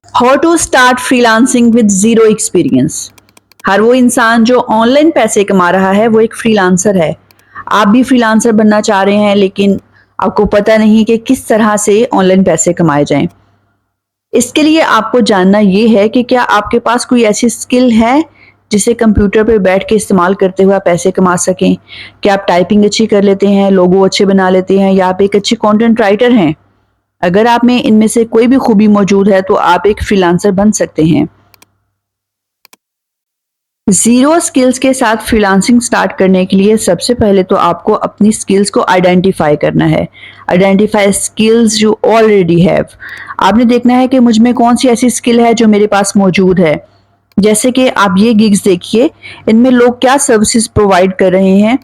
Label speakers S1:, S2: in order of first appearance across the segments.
S1: How to start freelancing with zero experience. हर वो इंसान जो ऑनलाइन पैसे कमा रहा है वो एक फ्रीलांसर है। आप भी फ्रीलांसर बनना चाह रहे हैं लेकिन आपको पता नहीं कि किस तरह से ऑनलाइन पैसे कमाए जाएं। इसके लिए आपको जानना ये है कि क्या आपके पास कोई ऐसी स्किल है जिसे कंप्यूटर पर बैठ के इस्तेमाल करते हुए आप पैसे कमा सकें। क्या आप टाइपिंग अच्छी कर लेते हैं, लोगो अच्छे बना लेते हैं, या आप एक अच्छी कंटेंट राइटर हैं। अगर आप में इनमें से कोई भी खूबी मौजूद है तो आप एक फ्रीलांसर बन सकते हैं। जीरो स्किल्स के साथ फ्रीलांसिंग स्टार्ट करने के लिए सबसे पहले तो आपको अपनी स्किल्स को आइडेंटिफाई करना है। Identify skills you already have. आपने देखना है कि मुझ में कौन सी ऐसी स्किल है जो मेरे पास मौजूद है। जैसे कि आप ये गिग्स देखिए, इनमें लोग क्या सर्विसेज प्रोवाइड कर रहे हैं।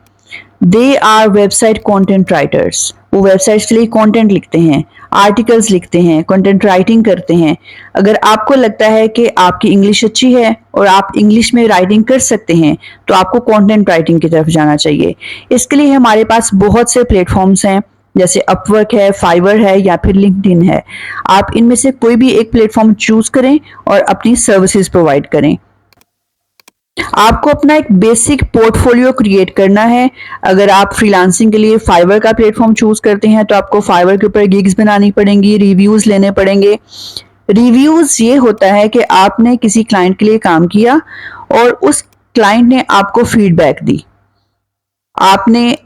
S1: They our website content writers. वो वेबसाइट्स के लिए कंटेंट लिखते हैं, आर्टिकल्स लिखते हैं, कंटेंट राइटिंग करते हैं। अगर आपको लगता है कि आपकी इंग्लिश अच्छी है और आप इंग्लिश में राइटिंग कर सकते हैं तो आपको कंटेंट राइटिंग की तरफ जाना चाहिए। इसके लिए हमारे पास बहुत से प्लेटफॉर्म्स हैं, जैसे अपवर्क है, फाइवर है, या फिर लिंक्डइन है। आप इनमें से कोई भी एक प्लेटफॉर्म चूज करें और अपनी सर्विसेज प्रोवाइड करें। आपको अपना एक बेसिक पोर्टफोलियो क्रिएट करना है। अगर आप फ्रीलांसिंग के लिए फाइवर का प्लेटफॉर्म चूज करते हैं तो आपको फाइवर के ऊपर गिग्स बनानी पड़ेंगी, रिव्यूज लेने पड़ेंगे। रिव्यूज ये होता है कि आपने किसी क्लाइंट के लिए काम किया और उस क्लाइंट ने आपको फीडबैक दी। आपने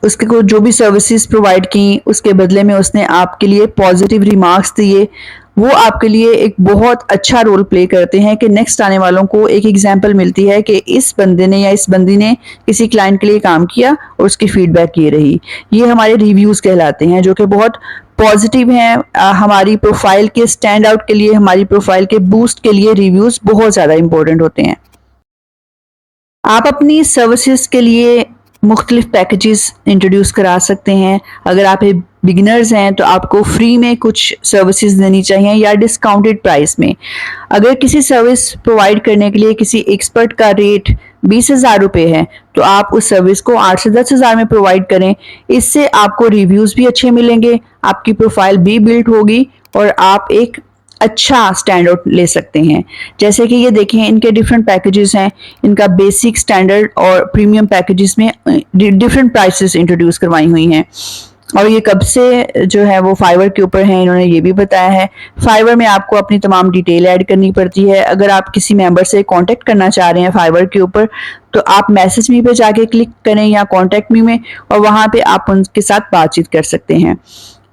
S1: उसके को जो भी सर्विसेज प्रोवाइड की उसके बदले में उसने आपके लिए पॉजिटिव रिमार्क्स दिए। वो आपके लिए एक बहुत अच्छा रोल प्ले करते हैं कि नेक्स्ट आने वालों को एक एग्जांपल मिलती है कि इस बंदे ने या इस बंदी ने किसी क्लाइंट के लिए काम किया और उसकी फीडबैक ये रही। ये हमारे रिव्यूज कहलाते हैं जो कि बहुत पॉजिटिव हैं। हमारी प्रोफाइल के स्टैंड आउट के लिए, हमारी प्रोफाइल के बूस्ट के लिए रिव्यूज बहुत ज़्यादा इंपॉर्टेंट होते हैं। आप अपनी सर्विसेज के लिए मुख्तलिफ पैकेजेस इंट्रोड्यूस करा सकते हैं। अगर आप बिगिनर्स हैं तो आपको फ्री में कुछ सर्विसेज देनी चाहिए या डिस्काउंटेड प्राइस में। अगर किसी सर्विस प्रोवाइड करने के लिए किसी एक्सपर्ट का रेट 20,000 रुपये है तो आप उस सर्विस को 8 से 10,000 में प्रोवाइड करें। इससे आपको रिव्यूज भी अच्छे मिलेंगे, आपकी प्रोफाइल भी बिल्ड होगी और आप एक अच्छा स्टैंड आउट ले सकते हैं। जैसे कि ये देखें, इनके डिफरेंट पैकेजेस हैं। इनका बेसिक, स्टैंडर्ड और प्रीमियम पैकेजेस में डिफरेंट प्राइसेस इंट्रोड्यूस करवाई हुई हैं। और ये कब से जो है वो फाइवर के ऊपर है, इन्होंने ये भी बताया है। फाइवर में आपको अपनी तमाम डिटेल ऐड करनी पड़ती है। अगर आप किसी मेंबर से कांटेक्ट करना चाह रहे हैं फाइवर के ऊपर तो आप मैसेज मी पे जाके क्लिक करें या कांटेक्ट मी में, और वहां पे आप उनके साथ बातचीत कर सकते हैं।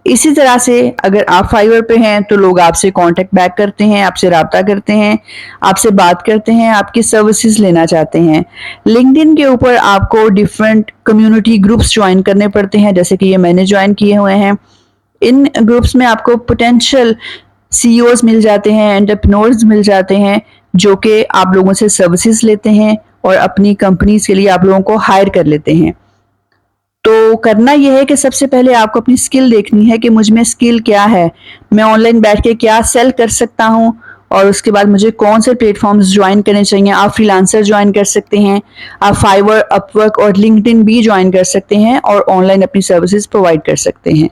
S1: इसी तरह से अगर आप फाइवर पे हैं तो लोग आपसे कांटेक्ट बैक करते हैं, आपसे राब्ता करते हैं, आपसे बात करते हैं, आपकी सर्विसेज लेना चाहते हैं। लिंक्डइन के ऊपर आपको डिफरेंट कम्युनिटी ग्रुप्स ज्वाइन करने पड़ते हैं, जैसे कि ये मैंने ज्वाइन किए हुए हैं। इन ग्रुप्स में आपको पोटेंशियल सीईओज मिल जाते हैं, एंटरप्रेन्योर्स मिल जाते हैं जो कि आप लोगों से सर्विसेज लेते हैं और अपनी कंपनीज के लिए आप लोगों को हायर कर लेते हैं। तो करना यह है कि सबसे पहले आपको अपनी स्किल देखनी है कि मुझ में स्किल क्या है, मैं ऑनलाइन बैठ के क्या सेल कर सकता हूँ, और उसके बाद मुझे कौन से प्लेटफॉर्म्स ज्वाइन करने चाहिए। आप फ्रीलांसर ज्वाइन कर सकते हैं, आप फाइवर, अपवर्क और लिंक्डइन भी ज्वाइन कर सकते हैं और ऑनलाइन अपनी सर्विसेज प्रोवाइड कर सकते हैं।